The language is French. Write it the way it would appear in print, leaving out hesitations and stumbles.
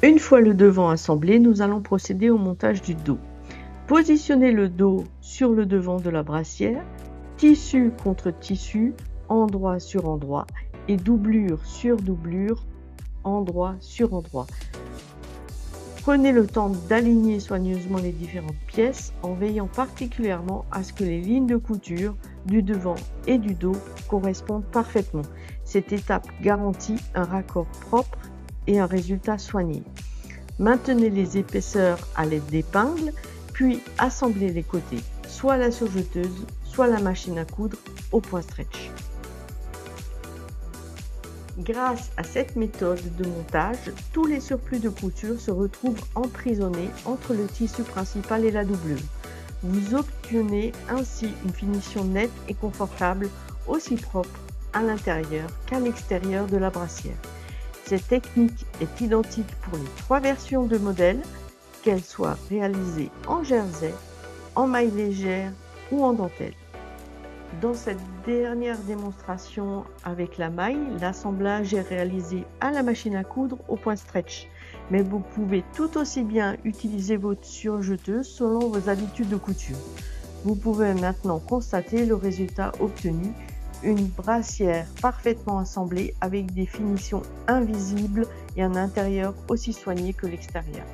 Une fois le devant assemblé, nous allons procéder au montage du dos. Positionnez le dos sur le devant de la brassière, tissu contre tissu, endroit sur endroit et doublure sur doublure, endroit sur endroit. Prenez le temps d'aligner soigneusement les différentes pièces en veillant particulièrement à ce que les lignes de couture du devant et du dos correspondent parfaitement. Cette étape garantit un raccord propre et un résultat soigné. Maintenez les épaisseurs à l'aide d'épingles, puis assemblez les côtés, soit à la surjeteuse, soit à la machine à coudre au point stretch. Grâce à cette méthode de montage, tous les surplus de couture se retrouvent emprisonnés entre le tissu principal et la doublure. Vous obtenez ainsi une finition nette et confortable, aussi propre à l'intérieur qu'à l'extérieur de la brassière. Cette technique est identique pour les 3 versions de modèle, qu'elles soient réalisées en jersey, en maille légère ou en dentelle. Dans cette dernière démonstration avec la maille, l'assemblage est réalisé à la machine à coudre au point stretch, mais vous pouvez tout aussi bien utiliser votre surjeteuse selon vos habitudes de couture. Vous pouvez maintenant constater le résultat obtenu, une brassière parfaitement assemblée avec des finitions invisibles et un intérieur aussi soigné que l'extérieur.